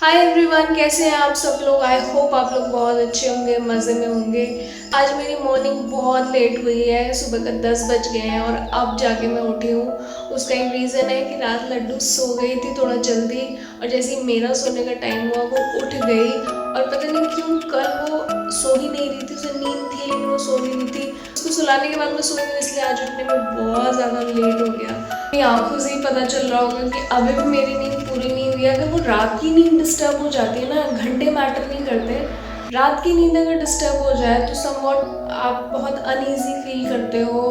Hi everyone, कैसे हैं आप सब लोग। आई होप आप लोग बहुत अच्छे होंगे, मज़े में होंगे। आज मेरी मॉर्निंग बहुत लेट हुई है, सुबह का 10 बज गए हैं और अब जाके मैं उठी हूँ। उसका एक रीज़न है कि रात लड्डू सो गई थी थोड़ा जल्दी, और जैसे ही मेरा सोने का टाइम हुआ वो उठ गई। और पता नहीं क्यों कल वो सो ही नहीं रही थी, उसे नींद थी लेकिन वो सो नहीं रही थी। उसको सुलाने के बाद मैं सोई नहीं, इसलिए आज उठने में बहुत ज़्यादा लेट हो गया। मेरी आंखों से ही पता चल रहा होगा कि अभी भी मेरी नींद पूरी नहीं हुई है। अगर वो रात की नींद डिस्टर्ब हो जाती है ना, घंटे मैटर नहीं करते। रात की नींद अगर डिस्टर्ब हो जाए तो समवॉट आप बहुत अनईजी फील करते हो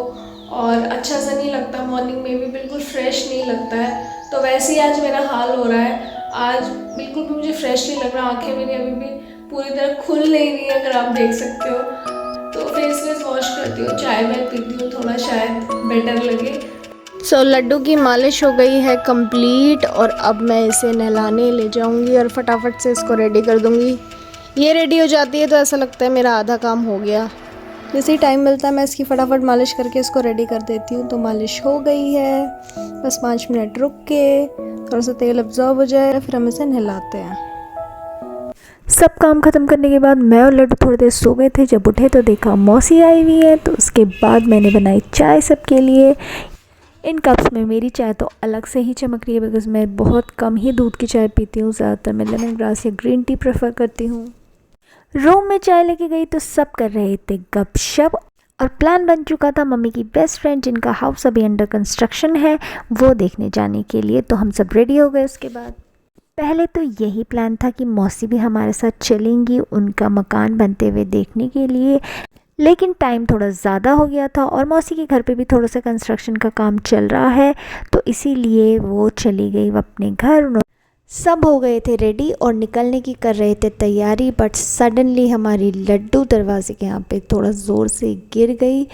और अच्छा सा नहीं लगता, मॉर्निंग में भी बिल्कुल फ्रेश नहीं लगता है। तो वैसे ही आज मेरा हाल हो रहा है। आज बिल्कुल भी मुझे फ्रेश नहीं लग रहा, आंखें मेरी अभी भी पूरी तरह खुल नहीं रही है, अगर आप देख सकते हो। तो फेस वेस वॉश करती हूँ, चाय वाय पीती हूँ, थोड़ा शायद बेटर लगे। लड्डू की मालिश हो गई है कंप्लीट, और अब मैं इसे नहलाने ले जाऊंगी और फटाफट से इसको रेडी कर दूंगी। ये रेडी हो जाती है तो ऐसा लगता है मेरा आधा काम हो गया। जैसे ही टाइम मिलता है मैं इसकी फटाफट मालिश करके इसको रेडी कर देती हूँ। तो मालिश हो गई है, बस 5 मिनट रुक के थोड़ा सा तेल अब्जॉर्ब हो जाए फिर हम इसे नहलाते हैं। सब काम ख़त्म करने के बाद मैं और लड्डू थोड़ी देर सो गए थे। जब उठे तो देखा मौसी आई हुई है, तो उसके बाद मैंने बनाई चाय सबके लिए। इन कप्स में मेरी चाय तो अलग से ही चमक रही है, बिकॉज़ मैं बहुत कम ही दूध की चाय पीती हूँ। ज़्यादातर मैं लेमन ग्रास या ग्रीन टी प्रेफर करती हूँ। रूम में चाय लेके गई तो सब कर रहे थे गपशप, और प्लान बन चुका था मम्मी की बेस्ट फ्रेंड जिनका हाउस अभी अंडर कंस्ट्रक्शन है वो देखने जाने के लिए। तो हम सब रेडी हो गए। उसके बाद पहले तो यही प्लान था कि मौसी भी हमारे साथ चलेंगी उनका मकान बनते हुए देखने के लिए, लेकिन टाइम थोड़ा ज़्यादा हो गया था और मौसी के घर पे भी थोड़ा सा कंस्ट्रक्शन का काम चल रहा है, तो इसीलिए वो चली गई वो अपने घर। सब हो गए थे रेडी और निकलने की कर रहे थे तैयारी, बट सडनली हमारी लड्डू दरवाजे के यहाँ पे थोड़ा ज़ोर से गिर गई।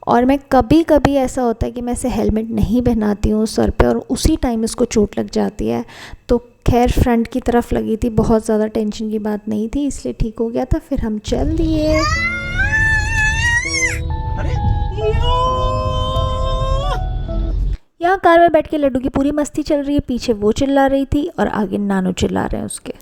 और मैं कभी कभी ऐसा होता है कि मैं इसे हेलमेट नहीं पहनाती हूँ सर पे और उसी टाइम इसको चोट लग जाती है। तो खैर फ्रंट की तरफ लगी थी, बहुत ज़्यादा टेंशन की बात नहीं थी, इसलिए ठीक हो गया था। फिर हम चल दिए। यहाँ कार में बैठ के लड्डू की पूरी मस्ती चल रही है। पीछे वो चिल्ला रही थी और आगे नानू चिल्ला रहे हैं उसके।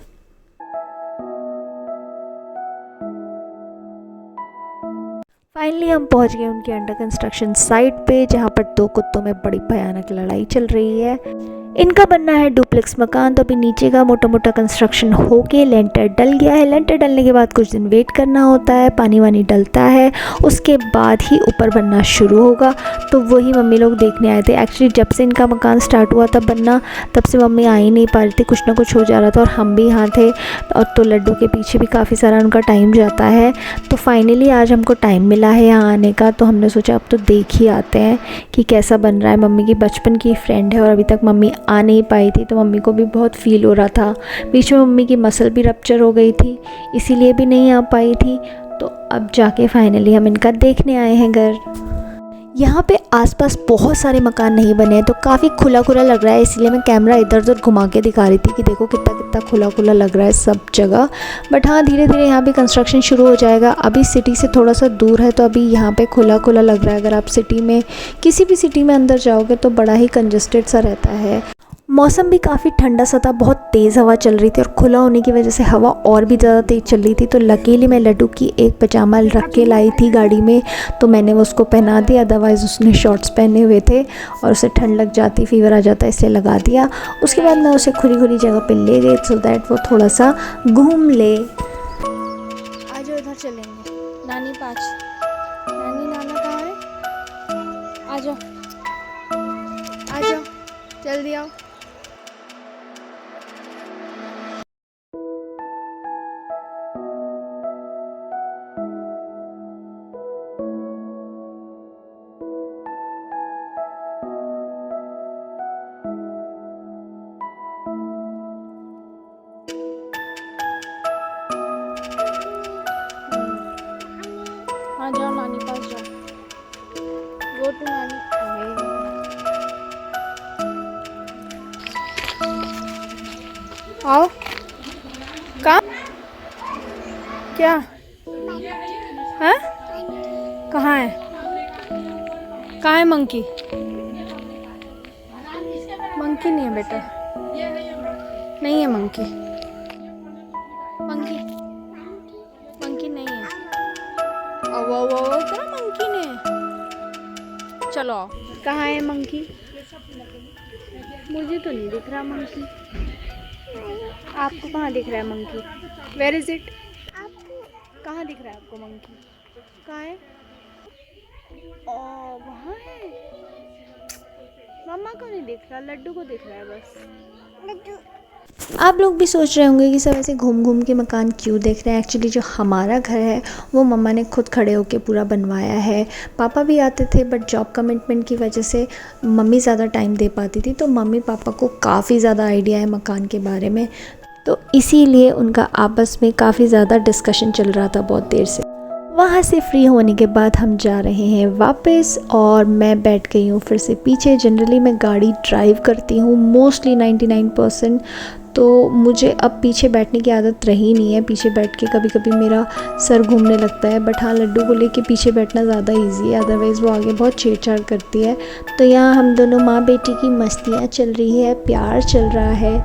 फाइनली हम पहुंच गए उनके अंडर कंस्ट्रक्शन साइट पे, जहाँ पर दो कुत्तों में बड़ी भयानक लड़ाई चल रही है। इनका बनना है डुप्लेक्स मकान, तो अभी नीचे का मोटा मोटा कंस्ट्रक्शन होके लेंटर डल गया है। लेंटर डलने के बाद कुछ दिन वेट करना होता है, पानी वानी डलता है, उसके बाद ही ऊपर बनना शुरू होगा। तो वही मम्मी लोग देखने आए थे। एक्चुअली जब से इनका मकान स्टार्ट हुआ था बनना, तब से मम्मी आ ही नहीं पा रही थी, कुछ ना कुछ हो जा रहा था और हम भी यहाँ थे। और तो लड्डू के पीछे भी काफ़ी सारा उनका टाइम जाता है। तो फाइनली आज हमको टाइम मिला है यहाँ आने का, तो हमने सोचा अब तो देख ही आते हैं कि कैसा बन रहा है। मम्मी की बचपन की फ्रेंड है और अभी तक मम्मी आ नहीं पाई थी, तो मम्मी को भी बहुत फील हो रहा था। बीच में मम्मी की मसल भी रप्चर हो गई थी, इसीलिए भी नहीं आ पाई थी। तो अब जाके फाइनली हम इनका देखने आए हैं घर। यहाँ पे आसपास बहुत सारे मकान नहीं बने हैं, तो काफ़ी खुला खुला लग रहा है, इसलिए मैं कैमरा इधर उधर घुमा के दिखा रही थी कि देखो कितना कितना खुला खुला लग रहा है सब जगह। बट हाँ, धीरे धीरे यहाँ भी कंस्ट्रक्शन शुरू हो जाएगा। अभी सिटी से थोड़ा सा दूर है, तो अभी यहाँ पे खुला खुला लग रहा है। अगर आप सिटी में किसी भी सिटी में अंदर जाओगे तो बड़ा ही कंजस्टेड सा रहता है। मौसम भी काफ़ी ठंडा सा था, बहुत तेज़ हवा चल रही थी और खुला होने की वजह से हवा और भी ज़्यादा तेज़ चल रही थी। तो लकीली मैं लड्डू की एक पजामा रख के लाई थी गाड़ी में, तो मैंने वो उसको पहना दिया। अदरवाइज़ उसने शॉर्ट्स पहने हुए थे और उसे ठंड लग जाती, फीवर आ जाता, इसलिए लगा दिया। उसके बाद मैं उसे खुली खुली जगह पे ले गई सो दैट वो थोड़ा सा घूम ले। आज उधर चलेंगे, नानी पास। नानी नाना कहाँ है? आ जाओ, आ जाओ, जल्दी आओ। हाँ जाओ, नानी पास जाओ। गो टू नानी। आओ। कहाँ? क्या? हैं? कहाँ है? कहाँ है मंकी? मंकी नहीं है बेटा, नहीं है मंकी। चलो। कहाँ है मंकी? मुझे तो नहीं दिख रहा मंकी। आपको कहाँ दिख रहा है मंकी? Where is it? कहाँ दिख रहा है आपको मंकी? कहाँ है? ओ वहाँ है। मम्मा को नहीं दिख रहा, लड्डू को दिख रहा है बस। आप लोग भी सोच रहे होंगे कि सब ऐसे घूम घूम के मकान क्यों देख रहे हैं। एक्चुअली जो हमारा घर है वो मम्मा ने खुद खड़े होके पूरा बनवाया है। पापा भी आते थे बट जॉब कमिटमेंट की वजह से मम्मी ज़्यादा टाइम दे पाती थी, तो मम्मी पापा को काफ़ी ज़्यादा आइडिया है मकान के बारे में, तो इसीलिए उनका आपस में काफ़ी ज़्यादा डिस्कशन चल रहा था बहुत देर से। वहाँ से फ्री होने के बाद हम जा रहे हैं वापस और मैं बैठ गई हूँ फिर से पीछे। जनरली मैं गाड़ी ड्राइव करती हूँ मोस्टली 99%, तो मुझे अब पीछे बैठने की आदत रही नहीं है। पीछे बैठ के कभी कभी मेरा सर घूमने लगता है, बट हाँ लड्डू को लेके पीछे बैठना ज़्यादा इजी है, अदरवाइज़ वो आगे बहुत छेड़छाड़ करती है। तो यहाँ हम दोनों माँ बेटी की मस्तियाँ चल रही है, प्यार चल रहा है।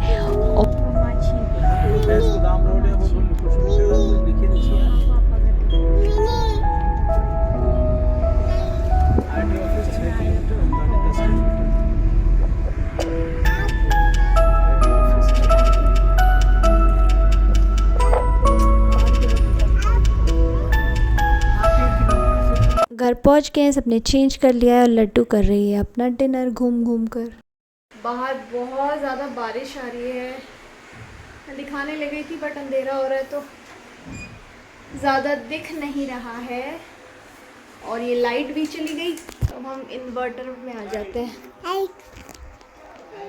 घर पहुंच गए हैं, सबने चेंज कर लिया है और लड्डू कर रही है अपना डिनर घूम घूम कर। बाहर बहुत ज़्यादा बारिश आ रही है, मैं दिखाने लगी थी बट अंधेरा हो रहा है तो ज़्यादा दिख नहीं रहा है। और ये लाइट भी चली गई, तो हम इन्वर्टर में आ जाते हैं।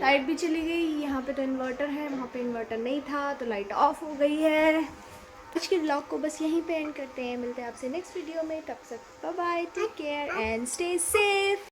लाइट भी चली गई, यहाँ पे तो इन्वर्टर है, वहाँ पे इन्वर्टर नहीं था तो लाइट ऑफ हो गई है। आज के ब्लॉग को बस यहीं पे एंड करते हैं, मिलते हैं आपसे नेक्स्ट वीडियो में, तब तक bye bye, take care and stay safe.